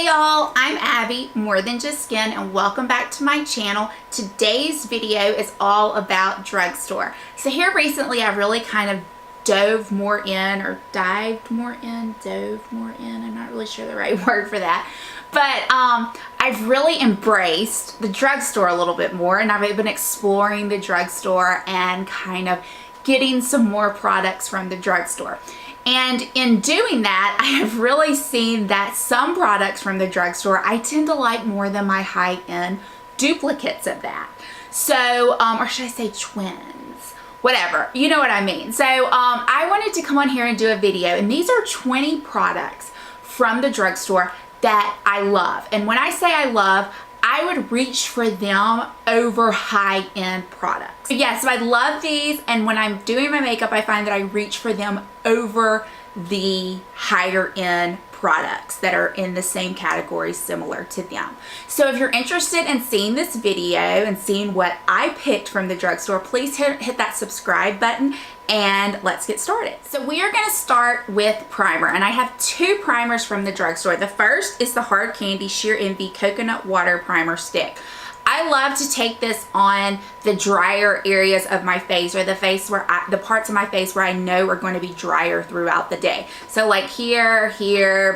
Hey y'all, I'm Abby, More Than Just Skin, and welcome back to my channel. Today's video is all about drugstore. So here recently I've really kind of dived more in, I'm not really sure the right word for that. But I've really embraced the drugstore a little bit more, and I've been exploring the drugstore and kind of getting some more products from the drugstore. And in doing that, I have really seen that some products from the drugstore I tend to like more than my high-end duplicates of that. So, or should I say twins? Whatever, you know what I mean. So I wanted to come on here and do a video, and these are 20 products from the drugstore that I love. And when I say I love, I would reach for them over high-end products. Yes, so I love these, and when I'm doing my makeup, I find that I reach for them over the higher-end products that are in the same category similar to them. So if you're interested in seeing this video and seeing what I picked from the drugstore, please hit that subscribe button and let's get started. So we are going to start with primer, and I have two primers from the drugstore. The first is the Hard Candy Sheer Envy Coconut Water Primer Stick. I love to take this on the drier areas of my face, or the parts of my face where I know are going to be drier throughout the day. So like here,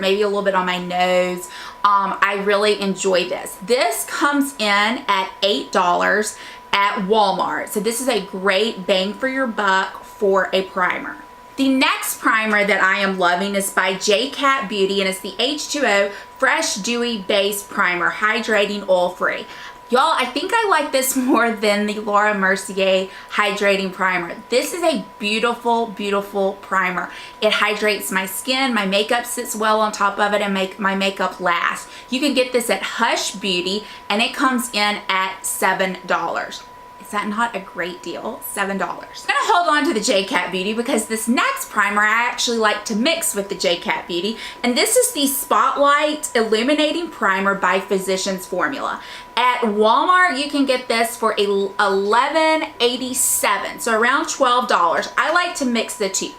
maybe a little bit on my nose. I really enjoy this. This comes in at $8 at Walmart. So this is a great bang for your buck for a primer. The next primer that I am loving is by Cat Beauty, and it's the H2O Fresh Dewy Base Primer, Hydrating Oil Free. Y'all, I think I like this more than the Laura Mercier Hydrating Primer. This is a beautiful, beautiful primer. It hydrates my skin, my makeup sits well on top of it, and make my makeup last. You can get this at Hush Beauty, and it comes in at $7. Is that not a great deal? $7. I'm gonna hold on to the Cat Beauty because this next primer I actually like to mix with the Cat Beauty, and this is the Spotlight Illuminating Primer by Physicians Formula. At Walmart, you can get this for $11.87, so around $12. I like to mix the two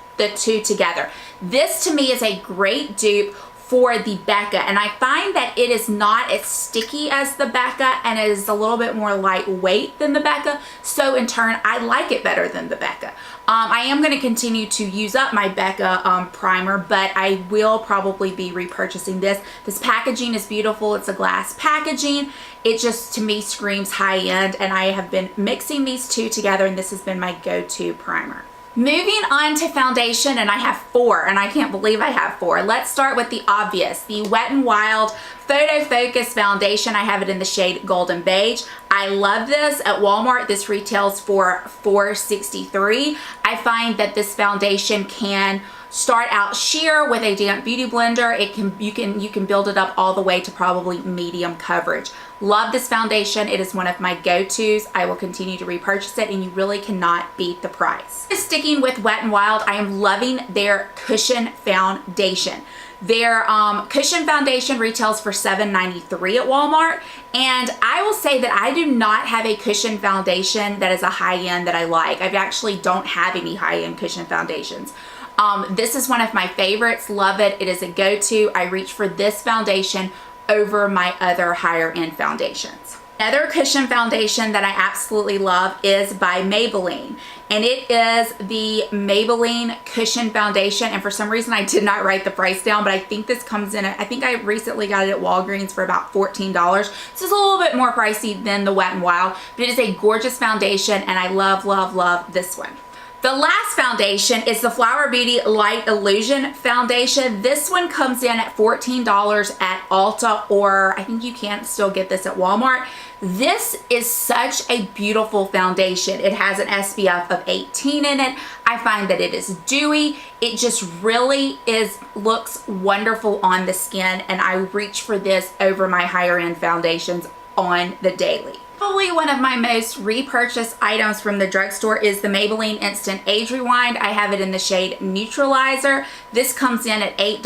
together. This to me is a great dupe for the Becca, and I find that it is not as sticky as the Becca, and it is a little bit more lightweight than the Becca, so in turn I like it better than the Becca. I am going to continue to use up my Becca primer, but I will probably be repurchasing this. This packaging is beautiful. It's a glass packaging. It just to me screams high-end, and I have been mixing these two together, and this has been my go-to primer. Moving on to foundation, and I have four, and I can't believe I have four. Let's start with the obvious, the Wet n Wild Photofocus Foundation. I have it in the shade Golden Beige. I love this. At Walmart, this retails for $4.63. I find that this foundation can start out sheer with a damp beauty blender. You can build it up all the way to probably medium coverage. Love this foundation. It is one of my go-tos. I will continue to repurchase it, and you really cannot beat the price. Sticking with Wet n Wild, I am loving their Cushion Foundation. Their Cushion Foundation retails for $7.93 at Walmart, and I will say that I do not have a Cushion Foundation that is a high-end that I like. I actually don't have any high-end Cushion Foundations. This is one of my favorites. Love it. It is a go-to. I reach for this foundation over my other higher end foundations. Another Cushion foundation that I absolutely love is by Maybelline, and it is the Maybelline Cushion Foundation, and for some reason I did not write the price down, but I think this comes in at, I think I recently got it at Walgreens for about $14. So it's a little bit more pricey than the Wet n Wild, but it is a gorgeous foundation, and I love, love, love this one. The last foundation is the Flower Beauty Light Illusion Foundation. This one comes in at $14 at Ulta, or I think you can still get this at Walmart. This is such a beautiful foundation. It has an SPF of 18 in it. I find that it is dewy. It just really looks wonderful on the skin, and I reach for this over my higher end foundations on the daily. Probably one of my most repurchased items from the drugstore is the Maybelline Instant Age Rewind. I have it in the shade Neutralizer. This comes in at $8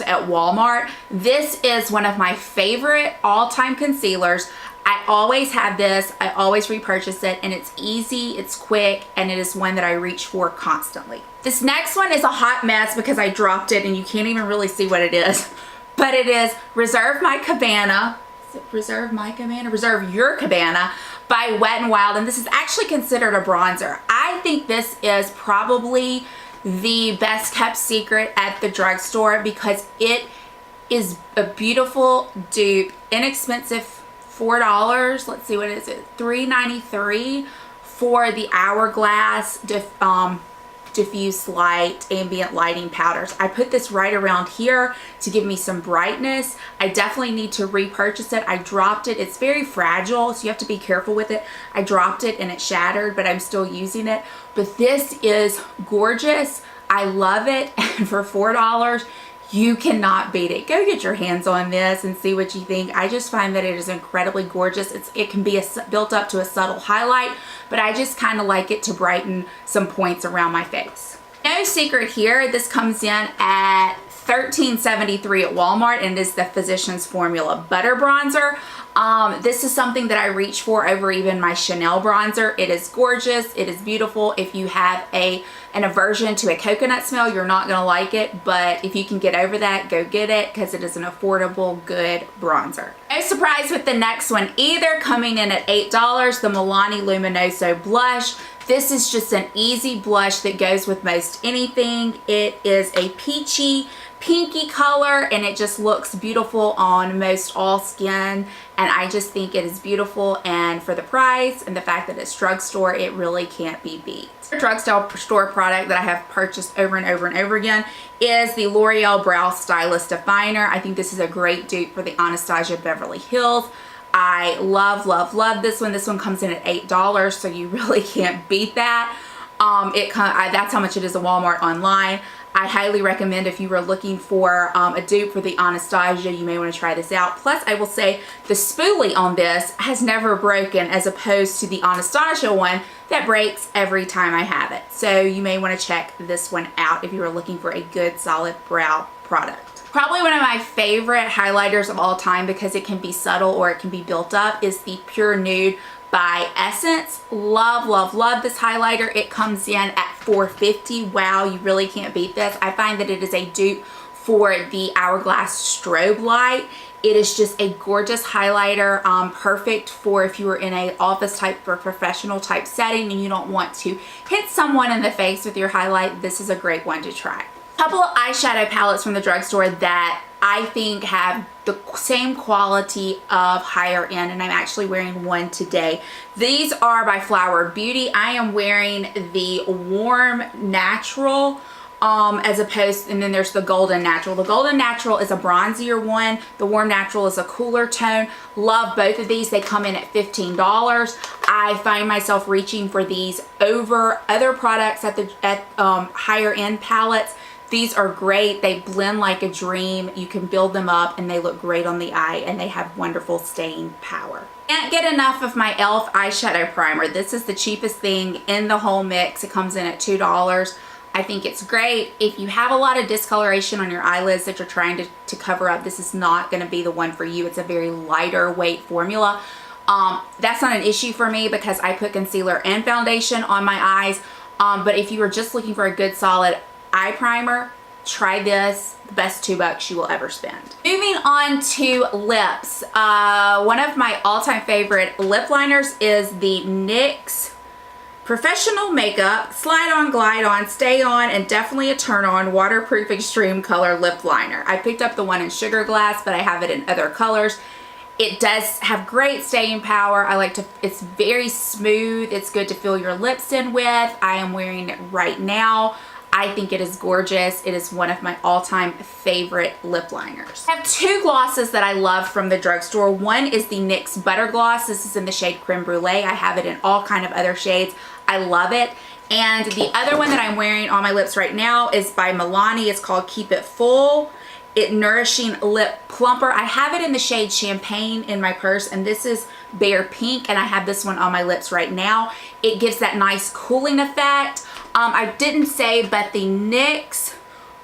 at Walmart. This is one of my favorite all-time concealers. I always have this, I always repurchase it, and it's easy, it's quick, and it is one that I reach for constantly. This next one is a hot mess because I dropped it and you can't even really see what it is. but it is Reserve My Cabana. Is it Reserve My Cabana? Reserve Your Cabana by Wet n Wild, and this is actually considered a bronzer. I think this is probably the best kept secret at the drugstore because it is a beautiful dupe, inexpensive, $4. Let's see, what is it? $3.93 for the Hourglass diffuse light ambient lighting powders. I put this right around here to give me some brightness. I definitely need to repurchase it. I dropped it. It's very fragile, so you have to be careful with it. I dropped it and it shattered, but I'm still using it. But this is gorgeous. I love it, and for $4, you cannot beat it. Go get your hands on this and see what you think. I just find that it is incredibly gorgeous. It can be built up to a subtle highlight, but I just kind of like it to brighten some points around my face. No secret here, this comes in at $13.73 at Walmart, and it is the Physicians Formula Butter Bronzer. This is something that I reach for over even my Chanel bronzer. It is gorgeous. It is beautiful. If you have an aversion to a coconut smell, you're not going to like it, but if you can get over that, go get it because it is an affordable, good bronzer. No surprise with the next one either, coming in at $8, the Milani Luminoso Blush. This is just an easy blush that goes with most anything. It is a peachy, pinky color, and it just looks beautiful on most all skin, and I just think it is beautiful, and for the price and the fact that it's drugstore, it really can't be beat. A drugstore product that I have purchased over and over and over again is the L'Oreal Brow Stylist Definer. I think this is a great dupe for the Anastasia Beverly Hills. I love, love, love this one. This one comes in at $8, so you really can't beat that. That's how much it is at Walmart online. I highly recommend if you were looking for a dupe for the Anastasia, you may want to try this out. Plus, I will say the spoolie on this has never broken as opposed to the Anastasia one that breaks every time I have it. So you may want to check this one out if you were looking for a good solid brow product. Probably one of my favorite highlighters of all time because it can be subtle or it can be built up is the Pure Nude by Essence. Love, love, love this highlighter. It comes in at $4.50. Wow, you really can't beat this. I find that it is a dupe for the Hourglass strobe light. It is just a gorgeous highlighter, perfect for if you were in a office type or professional type setting and you don't want to hit someone in the face with your highlight. This is a great one to try. Couple of eyeshadow palettes from the drugstore that I think have the same quality of higher end, and I'm actually wearing one today. These are by Flower Beauty. I am wearing the Warm Natural as opposed, and then there's the Golden Natural. The Golden Natural is a bronzier one. The Warm Natural is a cooler tone. Love both of these. They come in at $15. I find myself reaching for these over other products at higher end palettes. These are great. They blend like a dream. You can build them up and they look great on the eye, and they have wonderful staying power. Can't get enough of my e.l.f. eyeshadow primer. This is the cheapest thing in the whole mix. It comes in at $2. I think it's great. If you have a lot of discoloration on your eyelids that you're trying to cover up, this is not going to be the one for you. It's a very lighter weight formula. That's not an issue for me because I put concealer and foundation on my eyes. But if you are just looking for a good solid eye primer, try this. The best $2 you will ever spend. Moving on to lips. One of my all-time favorite lip liners is the NYX Professional Makeup Slide On, Glide On, Stay On, and Definitely a Turn On Waterproof Extreme Color Lip Liner. I picked up the one in Sugar Glass, but I have it in other colors. It does have great staying power. It's very smooth. It's good to fill your lips in with. I am wearing it right now. I think it is gorgeous. It is one of my all-time favorite lip liners. I have two glosses that I love from the drugstore. One is the NYX Butter Gloss. This is in the shade Creme Brulee. I have it in all kind of other shades. I love it. And the other one that I'm wearing on my lips right now is by Milani. It's called Keep It Full. Nourishing Lip Plumper. I have it in the shade Champagne in my purse, and this is Bare Pink, and I have this one on my lips right now. It gives that nice cooling effect. I didn't say, but the NYX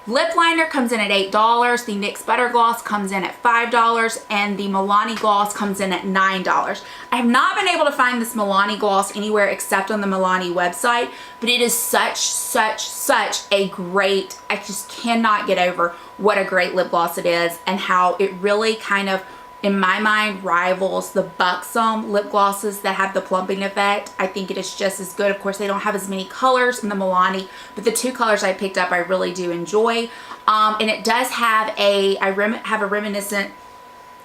Lip liner comes in at $8, the NYX Butter Gloss comes in at $5, and the Milani Gloss comes in at $9. I have not been able to find this Milani Gloss anywhere except on the Milani website, but it is such a great, I just cannot get over what a great lip gloss it is and how it really kind of, in my mind, rivals the Buxom lip glosses that have the plumping effect. I think it is just as good. Of course, they don't have as many colors in the Milani, but the 2 colors I picked up I really do enjoy. And it does have have a reminiscent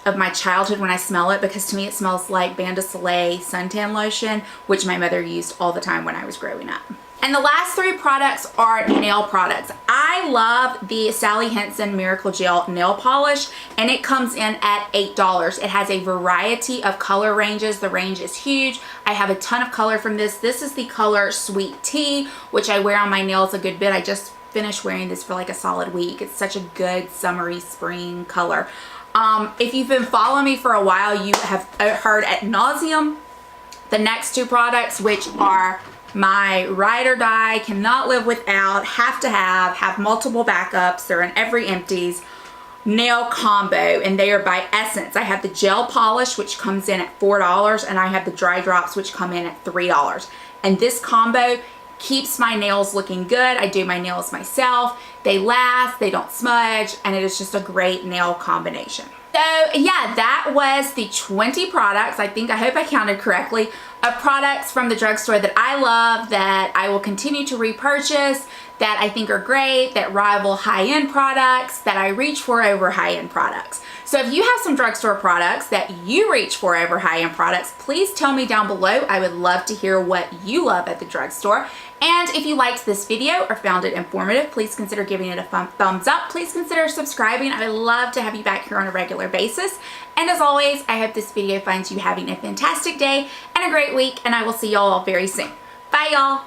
of my childhood when I smell it, because to me it smells like Bain de Soleil suntan lotion, which my mother used all the time when I was growing up. And the last 3 products are nail products. I love the Sally Hansen Miracle Gel nail polish, and it comes in at $8. It has a variety of color ranges. The range is huge. I have a ton of color from this. This is the color Sweet Tea, which I wear on my nails a good bit. I just finished wearing this for like a solid week. It's such a good summery spring color. If you've been following me for a while, you have heard ad nauseum the next 2 products, which are my ride or die, cannot live without, have to have multiple backups. They're in every empties nail combo, and they are by Essence. I have the gel polish, which comes in at $4, and I have the dry drops, which come in at $3. And this combo keeps my nails looking good. I do my nails myself. They last, they don't smudge, and it is just a great nail combination. So yeah, that was the 20 products, I hope I counted correctly, of products from the drugstore that I love, that I will continue to repurchase, that I think are great, that rival high-end products, that I reach for over high-end products. So if you have some drugstore products that you reach for over high-end products, please tell me down below. I would love to hear what you love at the drugstore. And if you liked this video or found it informative, please consider giving it a thumbs up. Please consider subscribing. I would love to have you back here on a regular basis. And as always, I hope this video finds you having a fantastic day and a great week, and I will see y'all very soon. Bye, y'all.